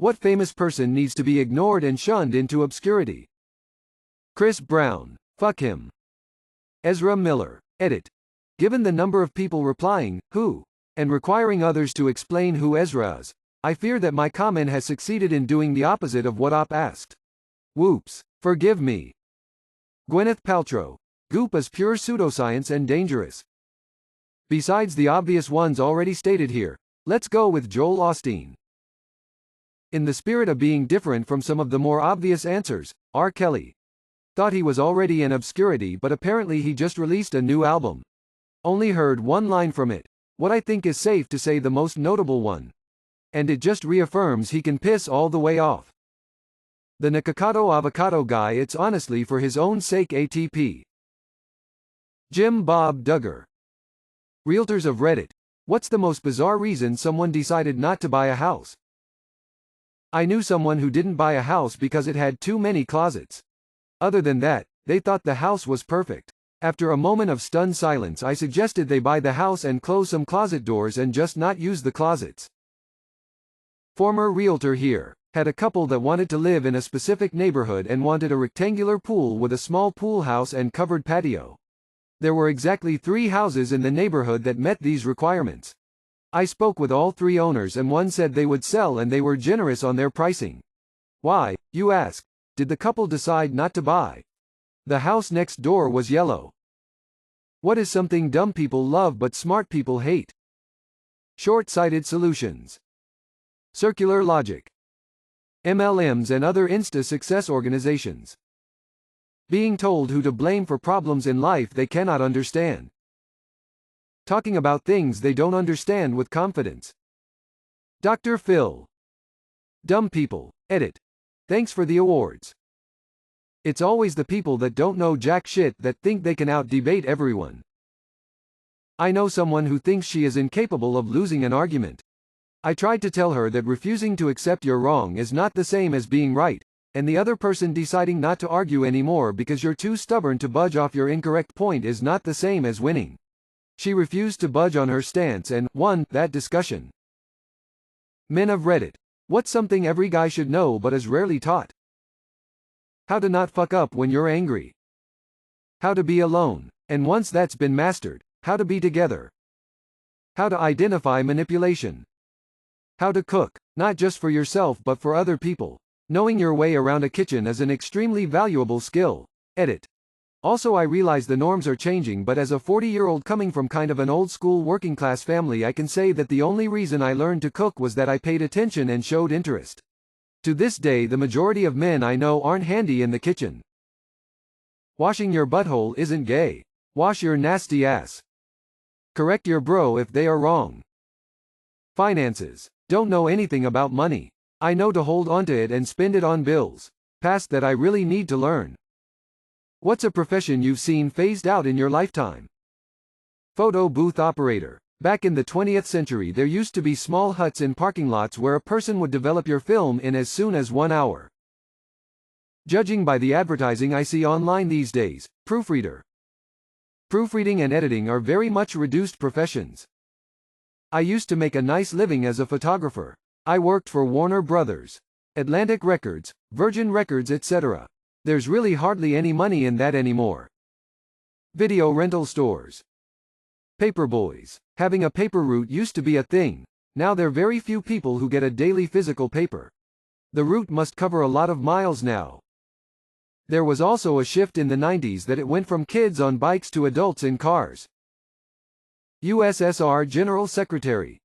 What famous person needs to be ignored and shunned into obscurity? Chris Brown. Fuck him. Ezra Miller. Edit. Given the number of people replying, who, and requiring others to explain who Ezra is, I fear that my comment has succeeded in doing the opposite of what Op asked. Whoops. Forgive me. Gwyneth Paltrow. Goop is pure pseudoscience and dangerous. Besides the obvious ones already stated here, let's go with Joel Osteen. In the spirit of being different from some of the more obvious answers, R. Kelly. Thought he was already in obscurity, but apparently he just released a new album. Only heard one line from it, what I think is safe to say the most notable one. And it just reaffirms he can piss all the way off. The Nikocado Avocado guy, it's honestly for his own sake ATP. Jim Bob Duggar. Realtors of Reddit. What's the most bizarre reason someone decided not to buy a house? I knew someone who didn't buy a house because it had too many closets. Other than that, they thought the house was perfect. After a moment of stunned silence, I suggested they buy the house and close some closet doors and just not use the closets. Former realtor here. Had a couple that wanted to live in a specific neighborhood and wanted a rectangular pool with a small pool house and covered patio. There were exactly 3 houses in the neighborhood that met these requirements. I spoke with all 3 owners and one said they would sell and they were generous on their pricing. Why, you ask, did the couple decide not to buy? The house next door was yellow. What is something dumb people love but smart people hate? Short-sighted solutions. Circular logic. MLMs and other insta-success organizations. Being told who to blame for problems in life they cannot understand. Talking about things they don't understand with confidence. Dr. Phil. Dumb people. Edit. Thanks for the awards. It's always the people that don't know jack shit that think they can out-debate everyone. I know someone who thinks she is incapable of losing an argument. I tried to tell her that refusing to accept you're wrong is not the same as being right, and the other person deciding not to argue anymore because you're too stubborn to budge off your incorrect point is not the same as winning. She refused to budge on her stance and won that discussion. Men of Reddit. What's something every guy should know but is rarely taught? How to not fuck up when you're angry. How to be alone, and once that's been mastered, how to be together. How to identify manipulation. How to cook, not just for yourself but for other people. Knowing your way around a kitchen is an extremely valuable skill. Edit. Also, I realize the norms are changing, but as a 40-year-old coming from kind of an old-school working-class family, I can say that the only reason I learned to cook was that I paid attention and showed interest. To this day, the majority of men I know aren't handy in the kitchen. Washing your butthole isn't gay. Wash your nasty ass. Correct your bro if they are wrong. Finances. Don't know anything about money. I know to hold onto it and spend it on bills. Past that I really need to learn. What's a profession you've seen phased out in your lifetime? Photo booth operator. Back in the 20th century there used to be small huts in parking lots where a person would develop your film in as soon as 1 hour. Judging by the advertising I see online these days, proofreader. Proofreading and editing are very much reduced professions. I used to make a nice living as a photographer. I worked for Warner Brothers, Atlantic Records, Virgin Records, etc. There's really hardly any money in that anymore. Video rental stores. Paperboys. Having a paper route used to be a thing. Now there are very few people who get a daily physical paper. The route must cover a lot of miles now. There was also a shift in the 90s that it went from kids on bikes to adults in cars. USSR General Secretary.